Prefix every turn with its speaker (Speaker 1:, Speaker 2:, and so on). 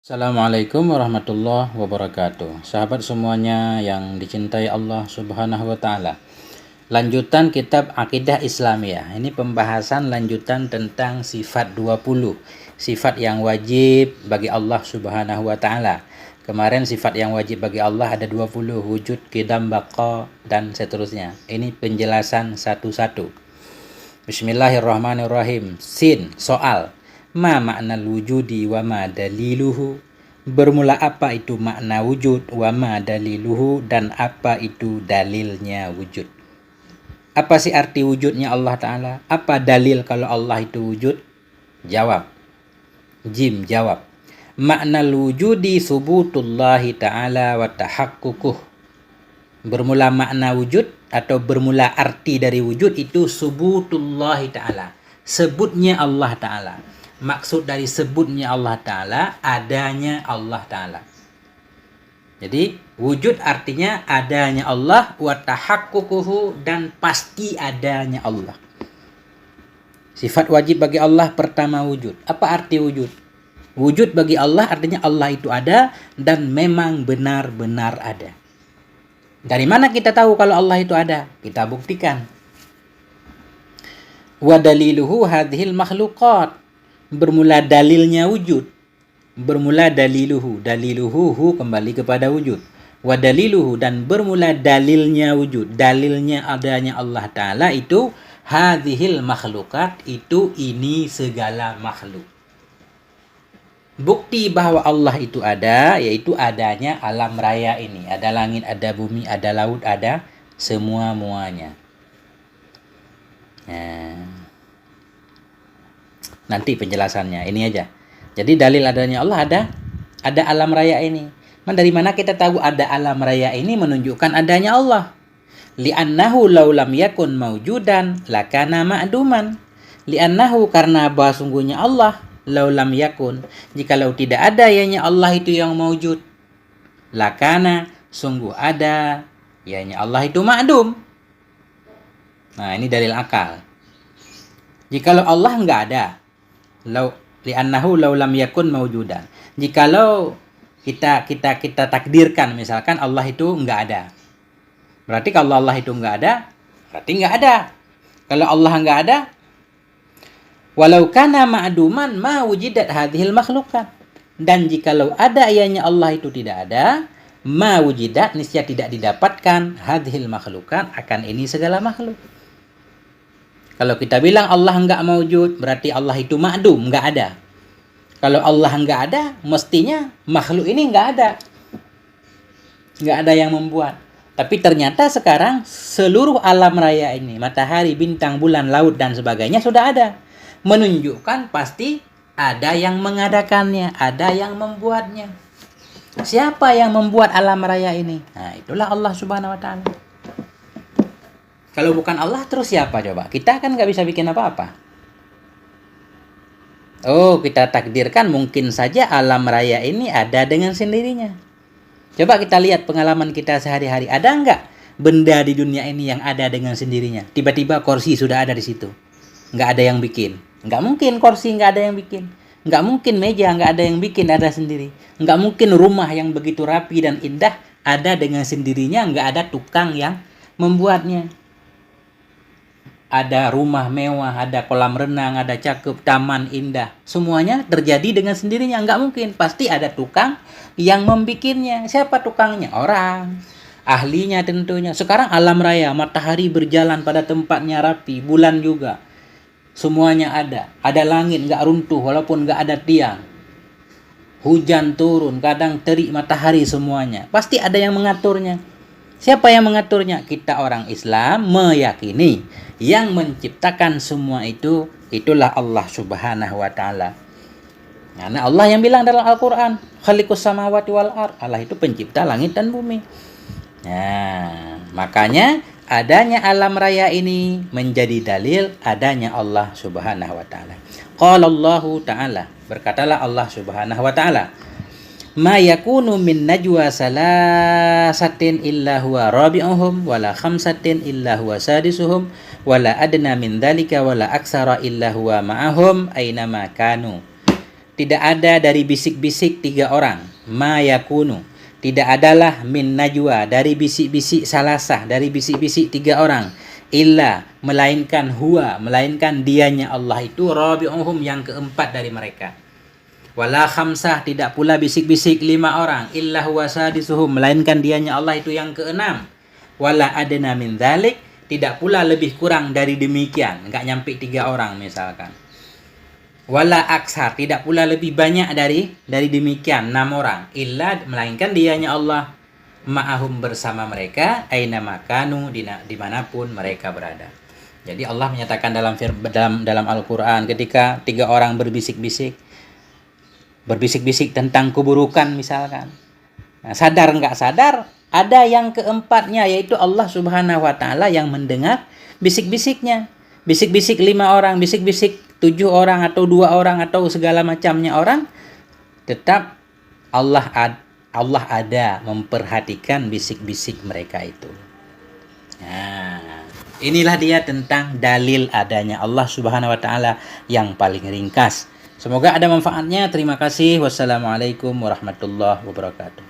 Speaker 1: Assalamualaikum warahmatullahi wabarakatuh. Sahabat semuanya yang dicintai Allah Subhanahu wa taala. Lanjutan kitab Akidah Islamiyah. Ini pembahasan lanjutan tentang sifat 20. Sifat yang wajib bagi Allah Subhanahu wa taala. Kemarin sifat yang wajib bagi Allah ada 20, wujud, qidam, baqa dan seterusnya. Ini penjelasan satu-satu. Bismillahirrahmanirrahim. Sin, soal. Ma makna wujudi wa ma daliluhu. Bermula apa itu makna wujud, wa ma daliluhu, dan apa itu dalilnya wujud. Apa sih arti wujudnya Allah Ta'ala? Apa dalil kalau Allah itu wujud? Jawab. Jim, jawab. Makna wujudi subutullahi ta'ala wa tahakkukuh. Bermula makna wujud atau bermula arti dari wujud itu subutullahi ta'ala. Sebutnya Allah Ta'ala. Maksud dari sebutnya Allah Ta'ala, adanya Allah Ta'ala. Jadi wujud artinya adanya Allah, wa tahakkukuhu, dan pasti adanya Allah. Sifat wajib bagi Allah pertama wujud. Apa arti wujud? Wujud bagi Allah artinya Allah itu ada dan memang benar-benar ada. Dari mana kita tahu kalau Allah itu ada? Kita buktikan. Wa daliluhu hadhil makhluqat. Bermula dalilnya wujud. Bermula daliluhu. Daliluhu kembali kepada wujud. Wa daliluhu, dan bermula dalilnya wujud. Dalilnya adanya Allah Ta'ala itu hadhil makhluqat, itu ini segala makhluk. Bukti bahwa Allah itu ada, yaitu adanya alam raya ini. Ada langit, ada bumi, ada laut, ada semua-muanya. Nanti penjelasannya, ini aja. Jadi dalil adanya Allah ada alam raya ini. Dari mana kita tahu ada alam raya ini? Menunjukkan adanya Allah. Li'annahu law lam yakun mawjudan lakana ma'duman. Li'annahu, karena bahwa sungguhnya Allah, law lam yakun, jikalau tidak ada ianya Allah itu yang mawjud, lakana, sungguh ada ianya Allah itu ma'dum. Nah, ini dalil akal. Jikalau Allah enggak ada, li'annahu law lam yakun mawjudan. Jikalau kita takdirkan misalkan Allah itu enggak ada. Berarti kalau Allah itu enggak ada, berarti enggak ada. Kalau Allah enggak ada, walau kana ma'duman ma wujidat hadhil makhluqat. Dan jikalau ada ianya Allah itu tidak ada, ma wujidat, niscaya tidak didapatkan hadhil makhluqat, akan ini segala makhluk. Kalau kita bilang Allah enggak mawjud, berarti Allah itu ma'dum, enggak ada. Kalau Allah enggak ada, mestinya makhluk ini enggak ada. Enggak ada yang membuat. Tapi ternyata sekarang seluruh alam raya ini, matahari, bintang, bulan, laut, dan sebagainya sudah ada. Menunjukkan pasti ada yang mengadakannya, ada yang membuatnya. Siapa yang membuat alam raya ini? Nah, itulah Allah Subhanahu wa Ta'ala. Kalau bukan Allah, terus siapa coba? Kita kan nggak bisa bikin apa-apa. Oh, kita takdirkan mungkin saja alam raya ini ada dengan sendirinya. Coba kita lihat pengalaman kita sehari-hari. Ada nggak benda di dunia ini yang ada dengan sendirinya? Tiba-tiba kursi sudah ada di situ. Nggak ada yang bikin. Nggak mungkin kursi nggak ada yang bikin. Nggak mungkin meja nggak ada yang bikin, ada sendiri. Nggak mungkin rumah yang begitu rapi dan indah ada dengan sendirinya, nggak ada tukang yang membuatnya. Ada rumah mewah, ada kolam renang, ada cakep, taman indah. Semuanya terjadi dengan sendirinya. Nggak mungkin. Pasti ada tukang yang membikinnya. Siapa tukangnya? Orang. Ahlinya tentunya. Sekarang alam raya, matahari berjalan pada tempatnya rapi, bulan juga. Semuanya ada. Ada langit nggak runtuh walaupun nggak ada tiang. Hujan turun, kadang terik matahari semuanya. Pasti ada yang mengaturnya. Siapa yang mengaturnya? Kita orang Islam meyakini yang menciptakan semua itu, itulah Allah Subhanahu wa Ta'ala. Karena Allah yang bilang dalam Al-Quran, khaliqus samawati wal ard, Allah itu pencipta langit dan bumi. Nah, makanya adanya alam raya ini menjadi dalil adanya Allah Subhanahu wa Ta'ala. Qala Allah Ta'ala, berkatalah Allah Subhanahu wa Ta'ala, ma yakunu min najwa salasatin illa huwa rabi'uhum wala khamsatin illa huwa sadisuhum wala adna min dhalika wala aksara illa huwa ma'ahum aynama kanu. tidak ada dari bisik-bisik 3 orang. Ma yakunu, tidak adalah min najwa, dari bisik-bisik salasah, dari bisik-bisik 3 orang. Illa, melainkan huwa, melainkan dianya Allah itu rabi'uhum, yang keempat dari mereka. Wala khamsah, tidak pula bisik-bisik 5 orang. Illa huwa sadisuhum, melainkan dianya Allah itu yang keenam. Wala adna min dzalik, tidak pula lebih kurang dari demikian, enggak nyampe 3 orang misalkan. Wala aksar, tidak pula lebih banyak dari demikian 6 orang. Illa, melainkan dianya Allah ma'ahum, bersama mereka, aina makanu, dimanapun mereka berada. Jadi Allah menyatakan dalam Al-Qur'an, ketika 3 orang berbisik-bisik tentang keburukan misalkan. Nah, sadar enggak sadar, ada yang keempatnya, yaitu Allah Subhanahu wa taala yang mendengar bisik-bisiknya. Bisik-bisik 5 orang, bisik-bisik 7 orang atau 2 orang atau segala macamnya orang, tetap Allah ada memperhatikan bisik-bisik mereka itu. Nah, inilah dia tentang dalil adanya Allah Subhanahu wa taala yang paling ringkas. Semoga ada manfaatnya. Terima kasih. Wassalamualaikum warahmatullahi wabarakatuh.